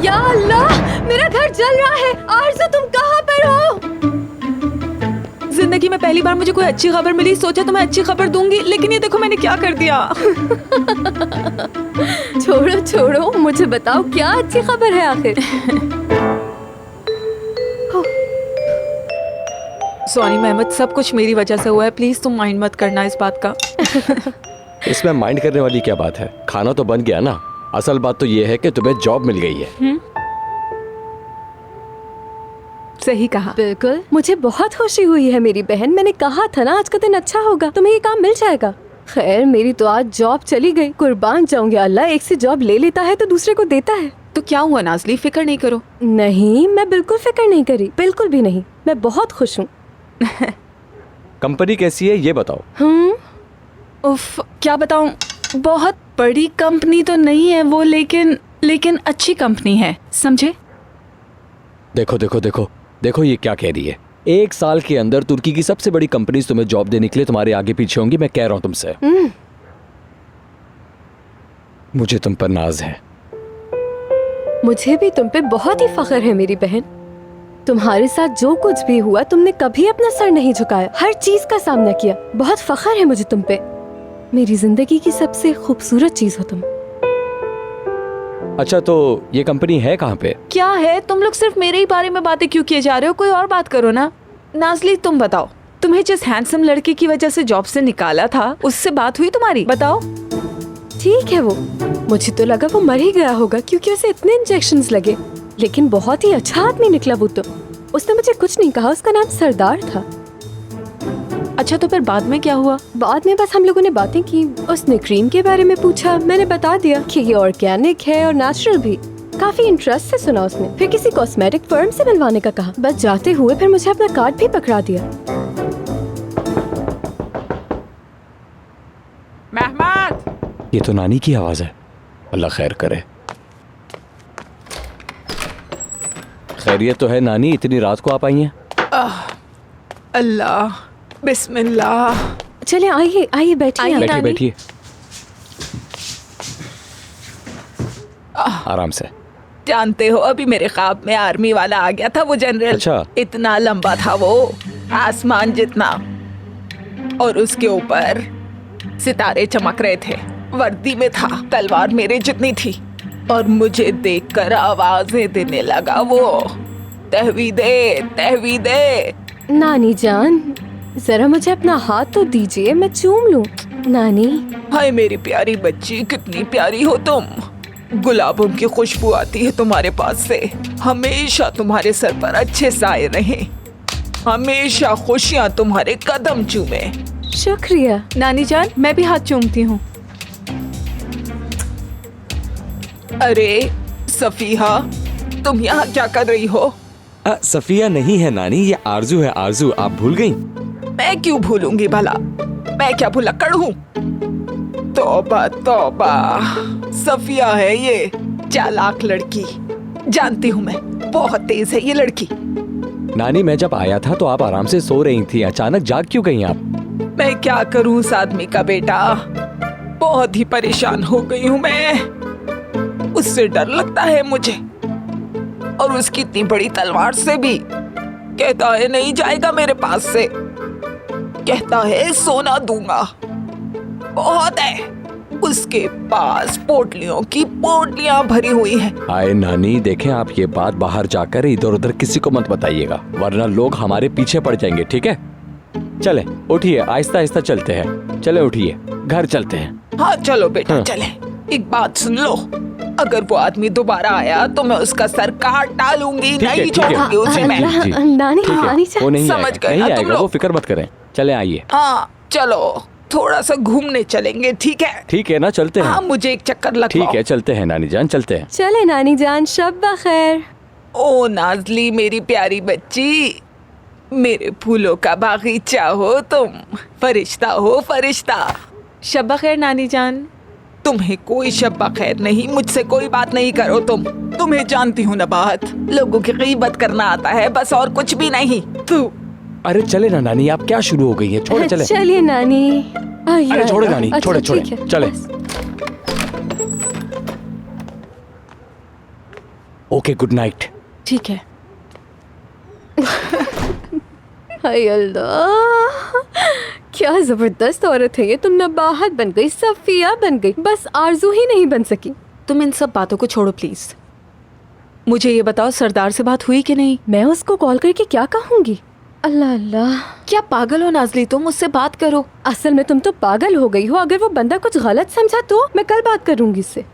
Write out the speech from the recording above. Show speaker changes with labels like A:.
A: या अल्लाह, मेरा घर जल रहा है। आरज़ू, तुम कहाँ पर हो?
B: जिंदगी में पहली बार मुझे कोई अच्छी खबर मिली, सोचा तुम्हें अच्छी खबर दूंगी, लेकिन ये देखो मैंने क्या कर दिया।
A: छोड़ो छोड़ो, मुझे बताओ क्या अच्छी खबर है आखिर।
B: सॉरी मेहमद, सब कुछ मेरी वजह से हुआ है, प्लीज तुम माइंड मत करना इस बात का।
C: इसमें माइंड करने वाली क्या बात है? खाना तो बन गया ना। असल बात तो ये है कि तुम्हें जॉब मिल गई है।
B: सही कहा।
A: बिल्कुल, मुझे बहुत खुशी हुई है मेरी बहन। मैंने कहा था ना आज का दिन अच्छा होगा, तुम्हें ये काम मिल जाएगा। खैर, मेरी तो आज जॉब चली गई। कुर्बान जाऊंगी, अल्लाह एक से जॉब ले लेता है तो दूसरे को देता है।
B: तो क्या हुआ नाज़ली, फिक्र नहीं करो।
A: नहीं, मैं बिल्कुल फिक्र नहीं करी, बिल्कुल भी नहीं। मैं बहुत खुश हूँ।
C: कंपनी कैसी है ये बताओ।
B: उफ, क्या बताऊं, बहुत बड़ी कंपनी तो नहीं है वो, लेकिन अच्छी कंपनी है, समझे?
C: देखो देखो देखो देखो, ये क्या कह रही है। 1 साल के अंदर तुर्की की सबसे बड़ी कंपनी तुम्हें जॉब देने के लिए तुम्हारे आगे पीछे होंगी। मैं कह रहा हूं तुमसे, मुझे तुम पर नाज है।
A: मुझे भी तुम पे बहुत ही फख्र है मेरी बहन। तुम्हारे साथ जो कुछ भी हुआ, तुमने कभी अपना सर नहीं झुकाया, हर चीज का सामना किया। बहुत फख्र है मुझे तुम पे। मेरी जिंदगी की सबसे खूबसूरत चीज हो तुम।
C: अच्छा, तो ये कंपनी है कहाँ पे?
B: क्या है, तुम लोग सिर्फ मेरे ही बारे में बातें क्यों किए जा रहे हो? कोई और बात करो ना। नाज़ली, तुम बताओ, तुम्हें जिस हैंडसम लड़के की वजह से जॉब से निकाला था, उससे बात हुई तुम्हारी? बताओ।
A: ठीक है, वो मुझे तो लगा वो मर ही गया होगा क्योंकि उसे इतने इंजेक्शंस लगे, लेकिन बहुत ही अच्छा आदमी निकला वो तो। उसने मुझे कुछ नहीं कहा, उसका नाम सरदार था।
B: अच्छा, तो फिर बाद में क्या हुआ?
A: बाद में बस हम लोगों ने बातें की। उसने क्रीम के बारे में पूछा, मैंने बता दिया कि ये ऑर्गेनिक है और नेचुरल भी। काफी इंटरेस्ट से सुना उसने। फिर किसी कॉस्मेटिक फर्म से मिलवाने का कहा। बस जाते हुए फिर मुझे अपना कार्ड भी पकड़ा दिया।
B: मेहमद!
C: ये तो नानी की आवाज है। अल्लाह खैर करे। खैरियत तो है नानी, इतनी रात को आप आई हैं?
B: अल्लाह, बिस्मिल्लाह।
A: चले आइए आइए, बैठिए।
C: बैठिए बैठिए, आराम से।
B: जानते हो, अभी मेरे ख्वाब में आर्मी वाला आ गया था, वो जनरल।
C: अच्छा।
B: इतना लंबा था वो, आसमान जितना, और उसके ऊपर सितारे चमक रहे थे। वर्दी में था, तलवार मेरे जितनी थी, और मुझे देखकर आवाजें देने लगा वो, तहवीदे तहवीदे।
A: नानी जान, जरा मुझे अपना हाथ तो दीजिए, मैं चूम लूं। नानी।
B: हाय मेरी प्यारी बच्ची, कितनी प्यारी हो तुम। गुलाबों की खुशबू आती है तुम्हारे पास से। हमेशा तुम्हारे सर पर अच्छे साए रहें, हमेशा खुशियाँ तुम्हारे कदम चूमे।
A: शुक्रिया
B: नानी जान, मैं भी हाथ चूमती हूँ। अरे सफीहा, तुम यहाँ क्या कर रही हो?
D: सफिया नहीं है नानी, ये आरजू है। आरजू, आप भूल गई?
B: मैं क्यों भूलूंगी भला, मैं क्या भुलक्कड़ हूँ? तौबा तौबा, सफिया है ये, चालाक लड़की। जानती हूँ मैं, बहुत तेज है ये लड़की।
C: नानी, मैं जब आया था तो आप आराम से सो रही थी, अचानक जाग क्यों गई आप?
B: मैं क्या करूँ उस आदमी का बेटा, बहुत ही परेशान हो गई हूँ मैं। उससे डर लगता है मुझे, और उसकी इतनी बड़ी तलवार से भी। कहता है नहीं जाएगा मेरे पास से, कहता है सोना दूंगा। बहुत है उसके पास, पोटलियों की पोटलियां भरी हुई हैं।
C: आए नानी, देखें आप ये बात बाहर जाकर इधर उधर किसी को मत बताइएगा, वरना लोग हमारे पीछे पड़ जाएंगे, ठीक है? चले उठिए, आहिस्ता आहिस्ता चलते हैं। चले उठिए, घर चलते हैं।
B: हाँ चलो बेटा, चले। एक बात सुन लो, अगर वो आदमी दोबारा आया तो मैं उसका सर काट डालूंगी, नहीं छोड़ूंगी उसे मैं।
A: नानी, नानी
C: वो नहीं
B: समझ
C: आएगा,
B: गए
C: नहीं
B: ना तुम
C: आएगा
B: लोग?
C: वो, फिक्र मत करें। चले आइए।
B: हाँ चलो, थोड़ा सा घूमने चलेंगे, ठीक है?
C: ठीक है ना, चलते
B: हाँ,
C: हैं।
B: मुझे एक चक्कर लगवाओ।
C: ठीक है, चलते हैं नानी जान, चलते हैं।
A: चले नानी जान, शब बखैर।
B: ओ नाज़ली मेरी प्यारी बच्ची, मेरे फूलों का बागीचा हो तुम, फरिश्ता हो फरिश्ता। शब खैर नानी जान। तुम्हें कोई शब खैर नहीं, मुझसे कोई बात नहीं करो तुम। तुम्हें जानती हूँ नबाहत, लोगों की गीबत करना आता है बस, और कुछ भी नहीं। तू
C: अरे चले ना नानी, आप क्या शुरू हो गई है? छोड़े चले।
A: चलिए नानी।
C: अरे छोड़े नानी,
A: अच्छा,
C: छोड़े छोड़े,
A: ठीक है,
C: चले।
A: बस।
C: Okay, good night.
B: ठीक है।
A: हाय अल्लाह, क्या जबरदस्त औरत है ये। तुम नबाहत बन गई, सफिया बन गई, बस आरजू ही नहीं बन सकी।
B: तुम इन सब बातों को छोड़ो प्लीज। मुझे ये बताओ, सरदार से बात हुई कि नहीं?
A: मैं उसको कॉल करके क्या कहूंगी? अल्लाह अल्लाह,
B: क्या पागल हो नाजली तुम? मुझसे बात करो।
A: असल में तुम तो पागल हो गई हो। अगर वो बंदा कुछ गलत समझा तो मैं कल बात करूंगी इससे।